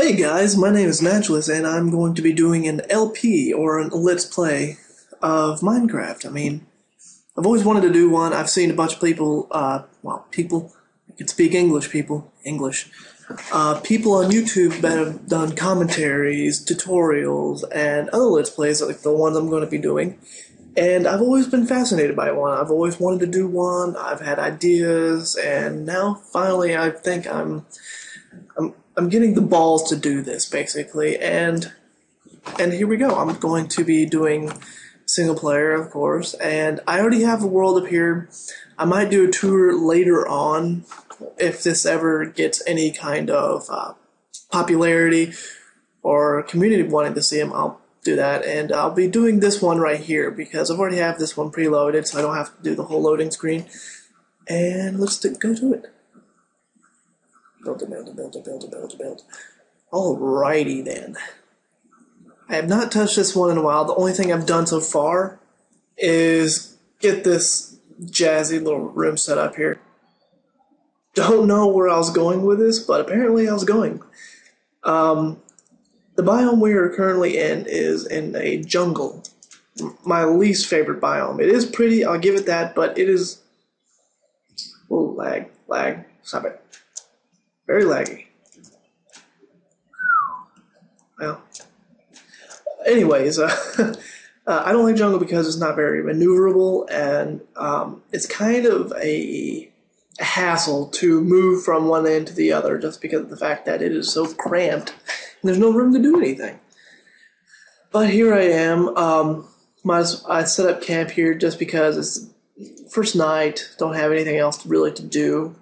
Hey guys, my name is Nachalas, and I'm going to be doing an LP, or a Let's Play, of Minecraft. I've always wanted to do one. I've seen a bunch of people, people, I can speak English, English, people on YouTube that have done commentaries, tutorials, and other Let's Plays, like the ones I'm going to be doing. And I've always been fascinated by one. I've always wanted to do one. I've had ideas, and now finally I think I'm getting the balls to do this, basically, and here we go. I'm going to be doing single player, of course, and I already have a world up here. I might do a tour later on if this ever gets any kind of popularity or community wanting to see them. I'll do that, and I'll be doing this one right here because I've already have this one preloaded, so I don't have to do the whole loading screen. And let's go to it. Build. Alrighty then. I have not touched this one in a while. The only thing I've done so far is get this jazzy little room set up here. Don't know where I was going with this, but apparently I was going. The biome we are currently in is in a jungle. My least favorite biome. It is pretty, I'll give it that, but it is... Oh, lag, stop it. Very laggy. Well, anyways, I don't like jungle because it's not very maneuverable, and it's kind of a hassle to move from one end to the other just because of the fact that it is so cramped and there's no room to do anything. But here I am. I set up camp here just because it's first night, don't have anything else really to do.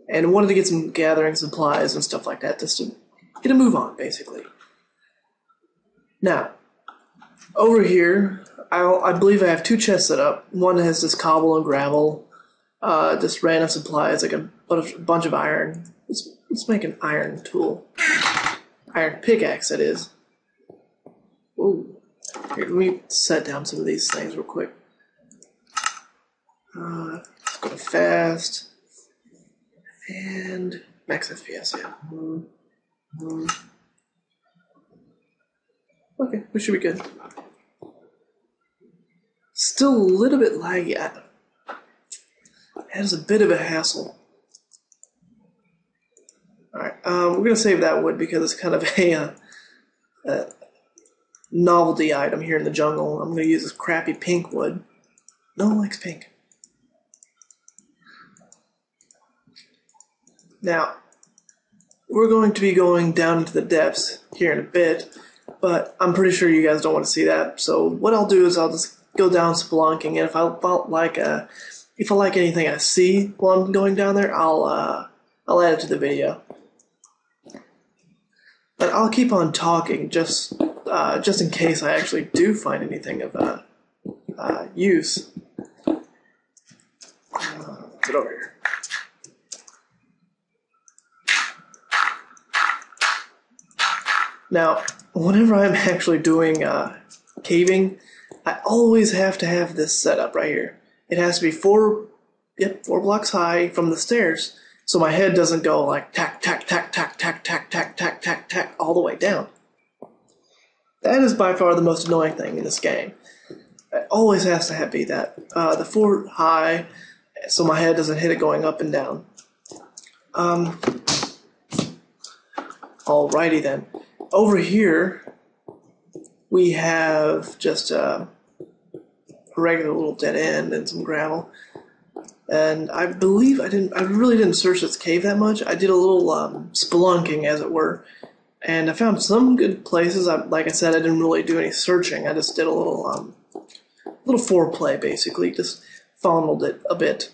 And wanted to get some gathering supplies and stuff like that just to get a move on, basically. Now, over here, I believe I have two chests set up. One has this cobble and gravel, just random supplies, like a bunch of iron. Let's make an iron tool. Iron pickaxe, that is. Ooh. Here, let me set down some of these things real quick. Let's go fast. And max FPS, yeah. Okay, we should be good. Still a little bit laggy. That is a bit of a hassle. Alright, we're going to save that wood because it's kind of a novelty item here in the jungle. I'm going to use this crappy pink wood. No one likes pink. Now, we're going to be going down into the depths here in a bit, but I'm pretty sure you guys don't want to see that. So what I'll do is I'll just go down spelunking, and if I like anything I see while I'm going down there, I'll add it to the video. But I'll keep on talking just in case I actually do find anything of use. Get over here. Now, whenever I'm actually doing caving, I always have to have this set up right here. It has to be four blocks high from the stairs, so my head doesn't go like tack, tack, tack, tack, tack, tack, tack, tack, tack, tack, all the way down. That is by far the most annoying thing in this game. It always has to be that. The four high, so my head doesn't hit it going up and down. Alrighty then. Over here, we have just a regular little dead end and some gravel. And I believe I really didn't search this cave that much. I did a little spelunking, as it were. And I found some good places. Like I said, I didn't really do any searching. I just did a little foreplay, basically. Just fondled it a bit.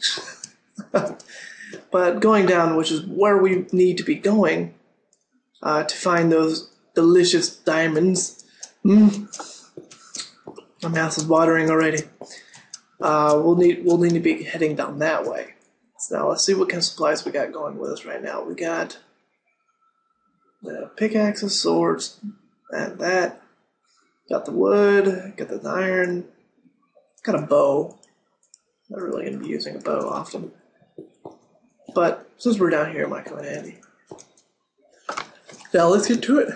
But going down, which is where we need to be going, to find those delicious diamonds. My mouth is watering already. We'll need to be heading down that way. So now let's see what kind of supplies we got going with us right now. We got the pickaxes, swords, and that. Got the wood, got the iron, got a bow. Not really going to be using a bow often. But since we're down here, it might come in handy. Now let's get to it.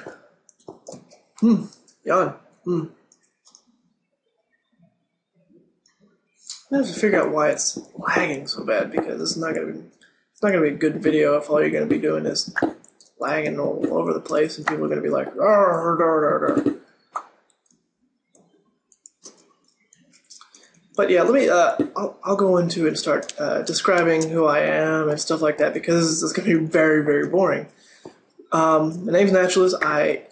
Yawn. I have to figure out why it's lagging so bad, because it's not gonna be a good video if all you're gonna be doing is lagging all over the place, and people are gonna be like, "Arr, dar, dar, dar." But yeah, let me. I'll go into and start describing who I am and stuff like that, because it's gonna be very, very boring. My name's Nachalas. I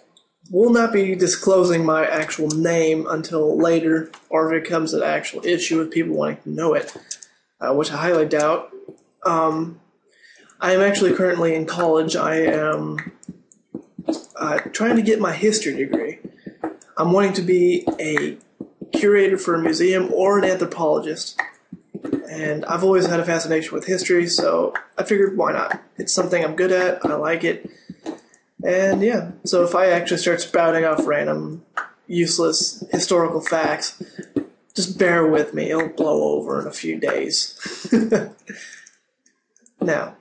will not be disclosing my actual name until later, or if it becomes an actual issue with people wanting to know it, which I highly doubt. I am actually currently in college. I am trying to get my history degree. I'm wanting to be a curator for a museum or an anthropologist. And I've always had a fascination with history, so I figured, why not? It's something I'm good at, I like it. And yeah, so if I actually start spouting off random, useless historical facts, just bear with me, it'll blow over in a few days. Now,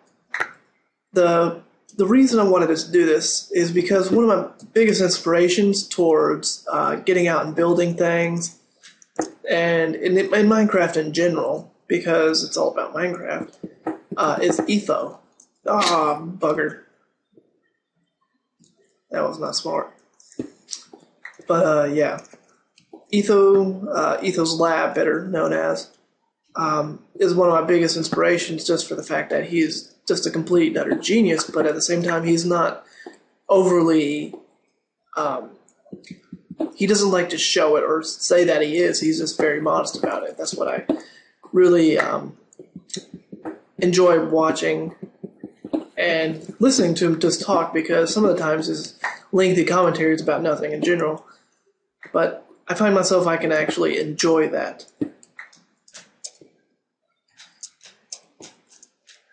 the reason I wanted to do this is because one of my biggest inspirations towards getting out and building things, and in Minecraft in general, because it's all about Minecraft, is etho. Bugger. That was not smart. But yeah, etho'slab, better known as, is one of my biggest inspirations, just for the fact that he's just a complete and utter genius, but at the same time he's not overly, he doesn't like to show it or say that he is. He's just very modest about it. That's what I really enjoy watching and listening to him just talk, because some of the times his lengthy commentary is about nothing in general, but I find myself I can actually enjoy that.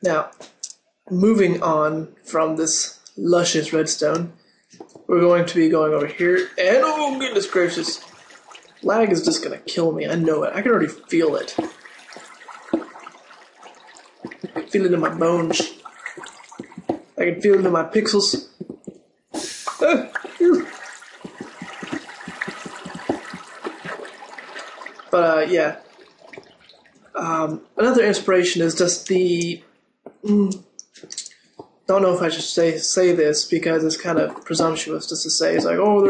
Now, moving on from this luscious redstone, we're going to be going over here, and oh goodness gracious, lag is just gonna kill me, I know it, I can already feel it. I can feel it in my bones. I can feel it in my pixels. But yeah, another inspiration is just the. Don't know if I should say this, because it's kind of presumptuous just to say. It's like, oh,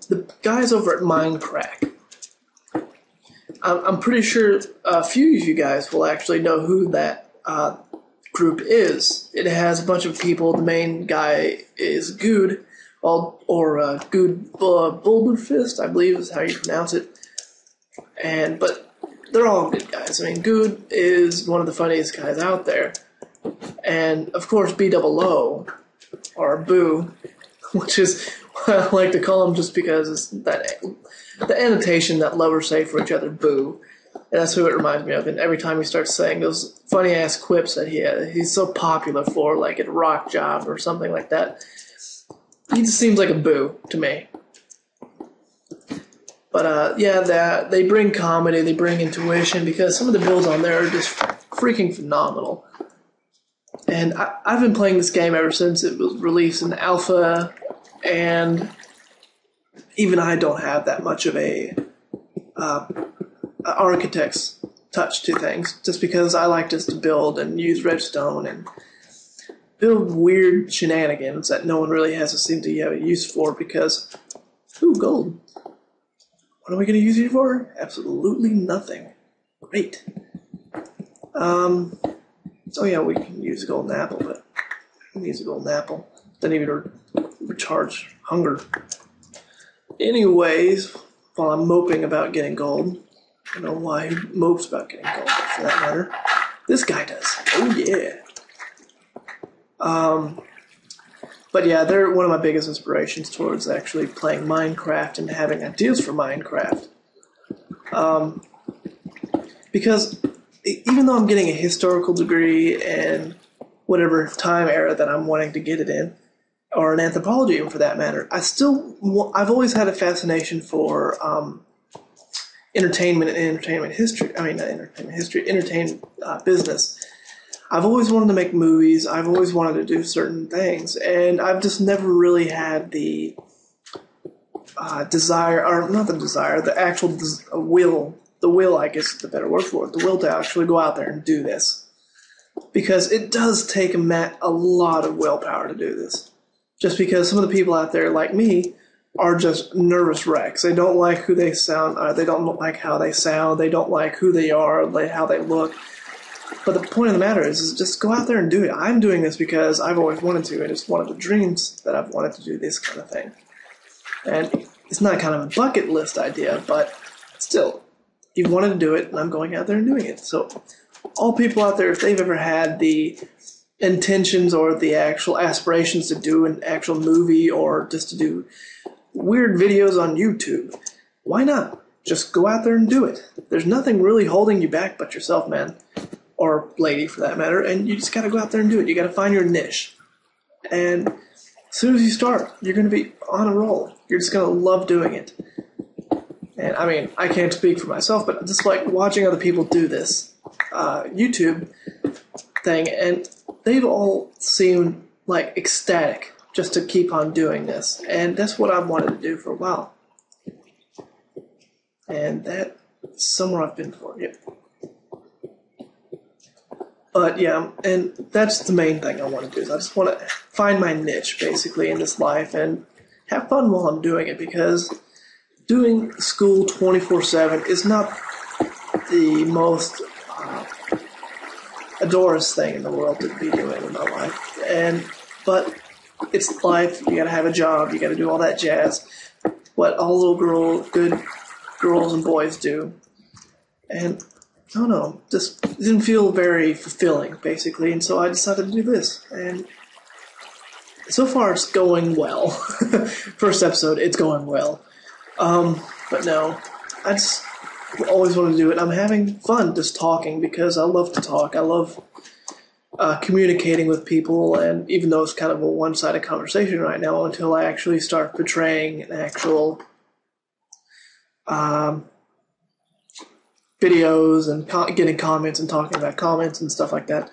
the guys over at Minecraft. I'm pretty sure a few of you guys will actually know who that group is. It has a bunch of people. The main guy is Good, or Good Boulderfist, I believe is how you pronounce it. But they're all good guys. I mean, Good is one of the funniest guys out there. And, of course, B-double-O, or Boo, which is what I like to call him, just because it's the annotation that lovers say for each other, Boo. And that's who it reminds me of. And every time he starts saying those funny-ass quips that he's so popular for, like at Rock Job or something like that, he just seems like a Boo to me. But, yeah, they bring comedy, they bring intuition, because some of the builds on there are just freaking phenomenal. And I've been playing this game ever since it was released in alpha, and even I don't have that much of a architect's touch to things, just because I like just to build and use redstone and build weird shenanigans that no one really has to seem to have a use for, because, ooh, gold. What are we going to use it for? Absolutely nothing. Great. Oh yeah, we can use a golden apple, but we can use a golden apple. Doesn't even recharge hunger. Anyways, while I'm moping about getting gold, I don't know why he mopes about getting gold, for that matter. This guy does. Oh yeah. But yeah, they're one of my biggest inspirations towards actually playing Minecraft and having ideas for Minecraft. Because even though I'm getting a historical degree and whatever time era that I'm wanting to get it in, or an anthropology even for that matter, I've always had a fascination for entertainment and entertainment history. I mean, not entertainment history, entertainment business. I've always wanted to make movies. I've always wanted to do certain things, and I've just never really had the desire, or not the desire, the actual will. The will, I guess, is the better word for it. The will to actually go out there and do this, because it does take a lot of willpower to do this. Just because some of the people out there, like me, are just nervous wrecks. They don't like who they sound. They don't like how they sound. They don't like who they are, how they look. But the point of the matter is just go out there and do it. I'm doing this because I've always wanted to, and it's one of the dreams that I've wanted to do this kind of thing. And it's not kind of a bucket list idea, but still, you wanted to do it, and I'm going out there and doing it. So all people out there, if they've ever had the intentions or the actual aspirations to do an actual movie or just to do weird videos on YouTube, why not? Just go out there and do it. There's nothing really holding you back but yourself, man. Or lady, for that matter. And you just got to go out there and do it. You got to find your niche. And as soon as you start, you're going to be on a roll. You're just going to love doing it. And I mean, I can't speak for myself, but just like watching other people do this YouTube thing, and they've all seemed like ecstatic just to keep on doing this. And that's what I've wanted to do for a while. And that's somewhere I've been for. Yep. But yeah, and that's the main thing I want to do. Is I just want to find my niche, basically, in this life and have fun while I'm doing it, because doing school 24/7 is not the most adorous thing in the world to be doing in my life. But it's life. You got to have a job. You got to do all that jazz. What all good girls and boys do. And I don't know, just didn't feel very fulfilling, basically, and so I decided to do this. And so far, it's going well. First episode, it's going well. But no, I just always wanted to do it. I'm having fun just talking, because I love to talk. I love communicating with people, and even though it's kind of a one-sided conversation right now, until I actually start portraying an actual videos and getting comments and talking about comments and stuff like that.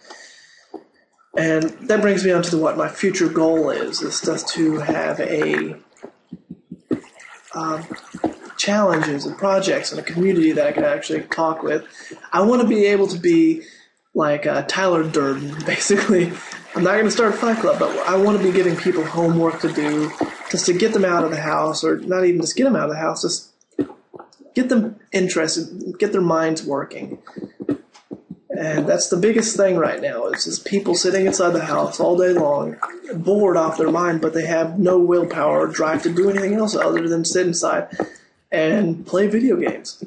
And that brings me on to what my future goal is just to have a challenges and projects and a community that I can actually talk with. I want to be able to be like Tyler Durden, basically. I'm not going to start a fight club, but I want to be giving people homework to do, just to get them out of the house, or not even just get them out of the house, just get them interested, get their minds working. And that's the biggest thing right now, is just people sitting inside the house all day long, bored off their mind, but they have no willpower or drive to do anything else other than sit inside and play video games.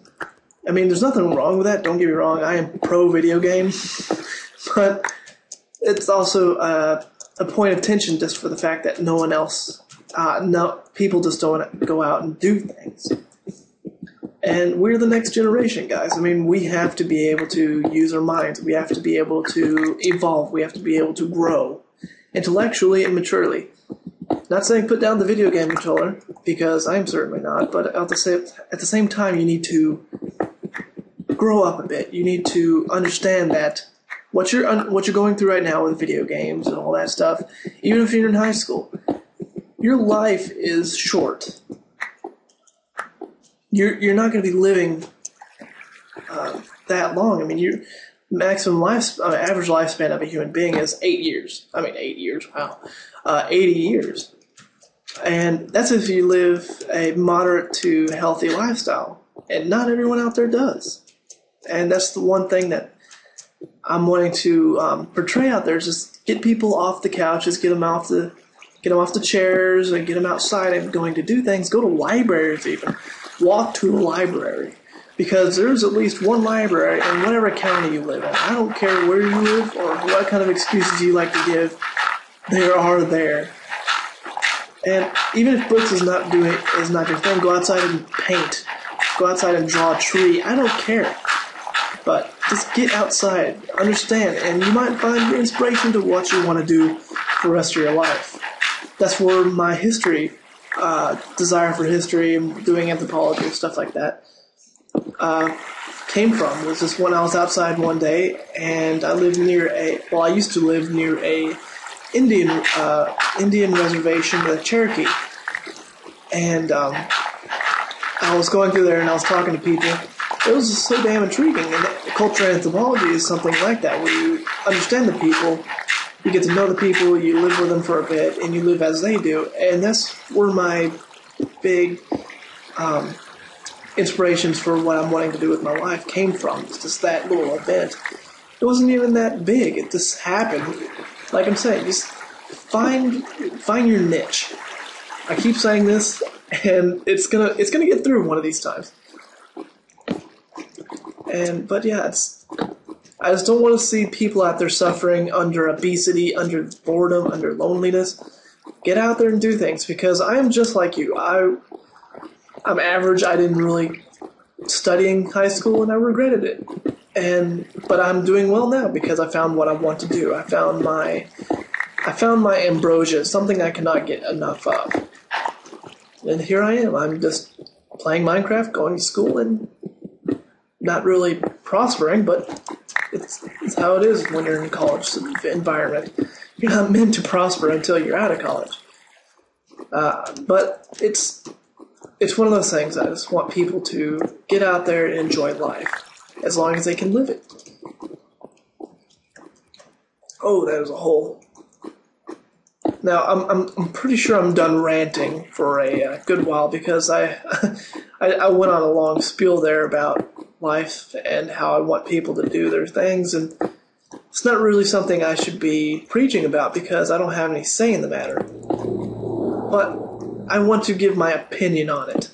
I mean, there's nothing wrong with that, don't get me wrong, I am pro video game, but it's also a point of tension just for the fact that no one else, people just don't go out and do things. And we're the next generation, guys. I mean, we have to be able to use our minds. We have to be able to evolve. We have to be able to grow intellectually and maturely. Not saying put down the video game controller, because I'm certainly not, but at the same time, you need to grow up a bit. You need to understand that what you're going through right now with video games and all that stuff, even if you're in high school, your life is short. You're not going to be living that long. I mean, your maximum average lifespan of a human being is 8 years. I mean, 8 years, wow. 80 years. And that's if you live a moderate to healthy lifestyle. And not everyone out there does. And that's the one thing that I'm wanting to portray out there, is just get people off the couches, get them off the chairs, and get them outside and going to do things. Go to libraries even. Walk to a library, because there's at least one library in whatever county you live in. I don't care where you live or what kind of excuses you like to give, they are there. And even if books is not your thing, go outside and paint. Go outside and draw a tree. I don't care. But just get outside, understand, and you might find your inspiration to what you want to do for the rest of your life. That's where my desire for history and doing anthropology and stuff like that, came from was just when I was outside one day, and I lived near I used to live near a Indian reservation with Cherokee, and I was going through there and I was talking to people. It was just so damn intriguing, and cultural anthropology is something like that, where you understand the people, you get to know the people, you live with them for a bit, and you live as they do, and that's where my big inspirations for what I'm wanting to do with my life came from. It's just that little event. It wasn't even that big. It just happened. Like I'm saying, just find your niche. I keep saying this, and it's gonna get through one of these times. But yeah, I just don't want to see people out there suffering under obesity, under boredom, under loneliness. Get out there and do things, because I am just like you. I'm average. I didn't really study in high school, and I regretted it. But I'm doing well now because I found what I want to do. I found my ambrosia, something I cannot get enough of. And here I am. I'm just playing Minecraft, going to school, and not really prospering, but it's how it is when you're in a college environment. You're not meant to prosper until you're out of college. But it's one of those things. I just want people to get out there and enjoy life, as long as they can live it. Oh, that was a hole. Now, I'm pretty sure I'm done ranting for a good while, because I went on a long spiel there about life and how I want people to do their things, and it's not really something I should be preaching about because I don't have any say in the matter. But I want to give my opinion on it.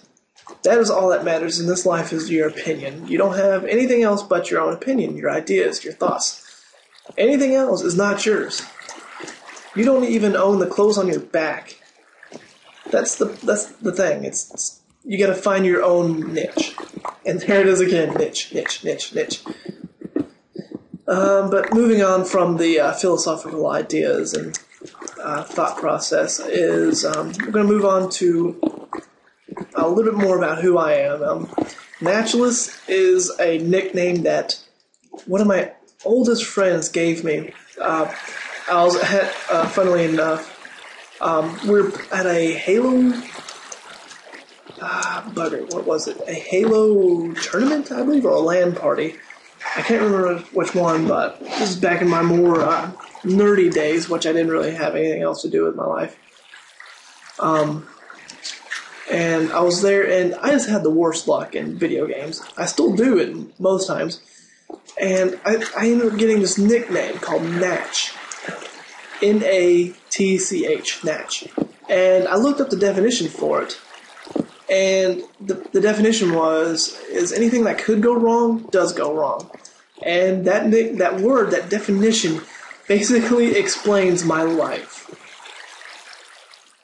That is all that matters in this life, is your opinion. You don't have anything else but your own opinion, your ideas, your thoughts. Anything else is not yours. You don't even own the clothes on your back. That's the thing. It's you got to find your own niche. And there it is again, niche. But moving on from the philosophical ideas and thought process is we're going to move on to a little bit more about who I am. Nachalas is a nickname that one of my oldest friends gave me. Funnily enough, we're at a Halo. What was it? A Halo tournament, I believe, or a LAN party. I can't remember which one, but this is back in my more nerdy days, which I didn't really have anything else to do with my life. And I was there, and I just had the worst luck in video games. I still do it most times. And I ended up getting this nickname called Natch. Natch, Natch. And I looked up the definition for it. And the definition is anything that could go wrong does go wrong. And that definition basically explains my life.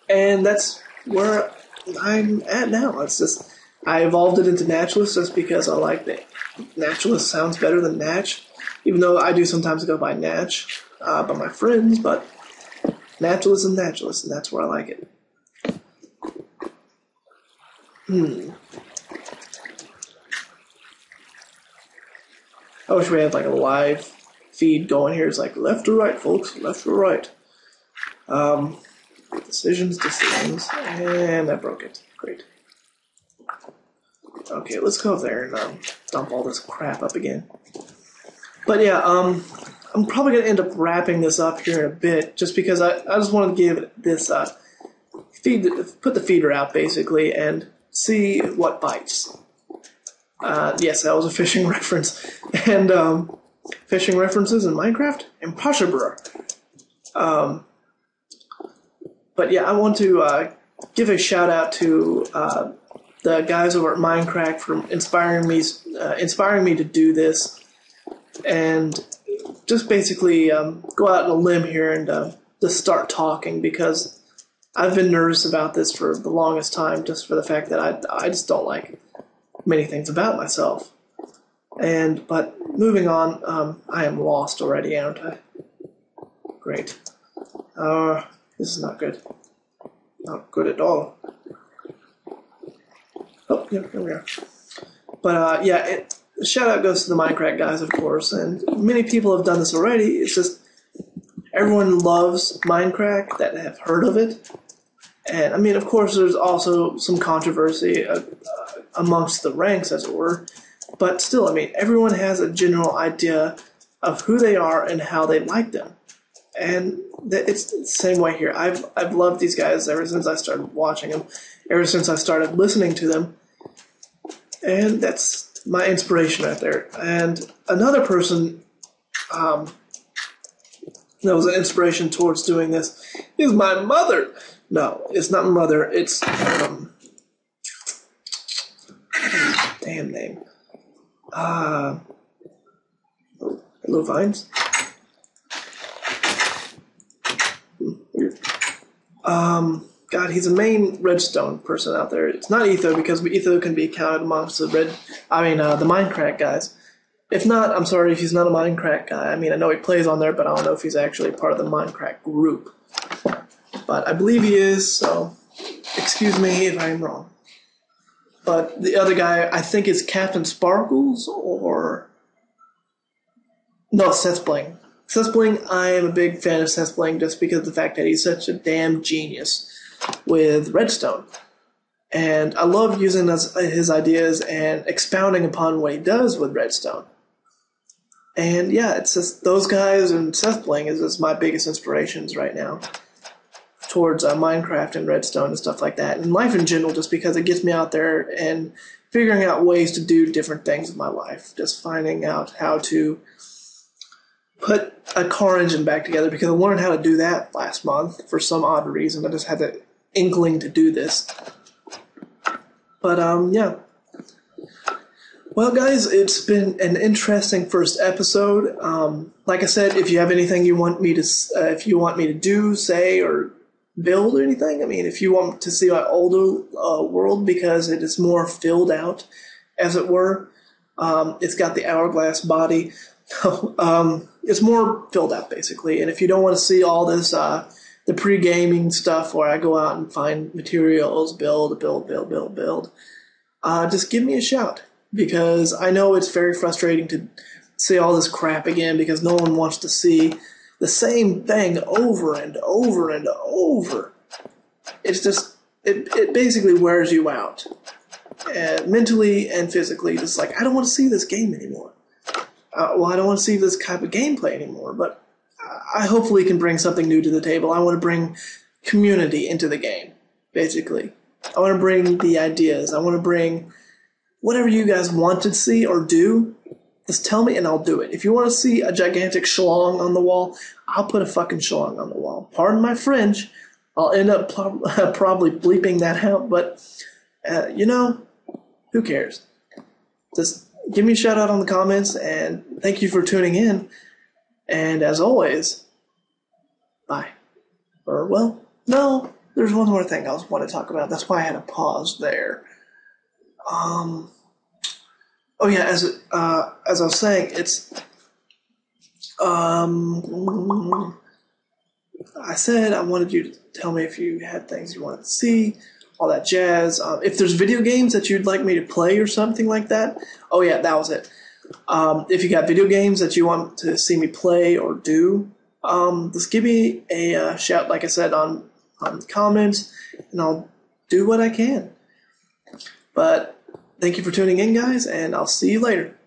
And that's where I'm at now. It's just, I evolved it into Nachalas just because I like that. Nachalas sounds better than Natch, even though I do sometimes go by Natch by my friends, but Nachalas and Nachalas, and that's where I like it. I wish we had like a live feed going here. It's like left or right, folks, left or right. Decisions, and I broke it. Great. Okay, let's go there and dump all this crap up again. But yeah, I'm probably going to end up wrapping this up here in a bit, just because I just want to give this put the feeder out basically and see what bites. Yes, that was a fishing reference. And fishing references in Minecraft? Impossible. But yeah, I want to give a shout out to the guys over at Minecraft for inspiring me to do this, and just basically go out on a limb here and just start talking, because I've been nervous about this for the longest time, just for the fact that I just don't like many things about myself. But moving on, I am lost already, aren't I? Great. This is not good. Not good at all. Oh, yeah, here we are. But yeah, shout out goes to the Minecraft guys, of course, and many people have done this already. It's just everyone loves Minecraft that have heard of it. And I mean, of course, there's also some controversy amongst the ranks, as it were. But still, I mean, everyone has a general idea of who they are and how they like them. And it's the same way here. I've loved these guys ever since I started watching them, ever since I started listening to them. And that's my inspiration right there. And another person that was an inspiration towards doing this is my mother. No, it's not my mother. It's damn name. Hello, Vines. Weird. God, he's a main redstone person out there. It's not Etho, because Etho can be counted amongst the the Minecraft guys. If not, I'm sorry if he's not a Minecraft guy. I mean, I know he plays on there, but I don't know if he's actually part of the Minecraft group. But I believe he is, so excuse me if I'm wrong. But the other guy, I think, is Captain Sparkles, or... No, Seth Bling. Seth Bling, I am a big fan of Seth Bling just because of the fact that he's such a damn genius with redstone. And I love using his ideas and expounding upon what he does with redstone. And yeah, it's just those guys, and Seth Bling is just my biggest inspirations right now towards Minecraft and redstone and stuff like that, and life in general, just because it gets me out there and figuring out ways to do different things in my life. Just finding out how to put a car engine back together, because I learned how to do that last month for some odd reason. I just had the inkling to do this. But yeah. Well, guys, it's been an interesting first episode. Like I said, if you have anything you want me to do, say, or build or anything, I mean, if you want to see my older world, because it is more filled out, as it were, it's got the hourglass body. It's more filled out, basically. And if you don't want to see all this, the pre-gaming stuff where I go out and find materials, build, just give me a shout. Because I know it's very frustrating to see all this crap again, because no one wants to see the same thing over and over and over. It's just, it basically wears you out. Mentally and physically, just like, I don't want to see this game anymore. Well, I don't want to see this type of gameplay anymore, but I hopefully can bring something new to the table. I want to bring community into the game, basically. I want to bring the ideas. I want to bring whatever you guys want to see or do, just tell me and I'll do it. If you want to see a gigantic schlong on the wall, I'll put a fucking schlong on the wall. Pardon my French. I'll end up probably bleeping that out, but, you know, who cares? Just give me a shout out on the comments, and thank you for tuning in. And as always, bye. Or, well, no, there's one more thing I want to talk about. That's why I had a pause there. Oh yeah, as I was saying, it's, I said I wanted you to tell me if you had things you wanted to see, all that jazz. If there's video games that you'd like me to play or something like that. Oh yeah, that was it. If you got video games that you want to see me play or do, just give me a shout, like I said, on the comments, and I'll do what I can. But thank you for tuning in, guys, and I'll see you later.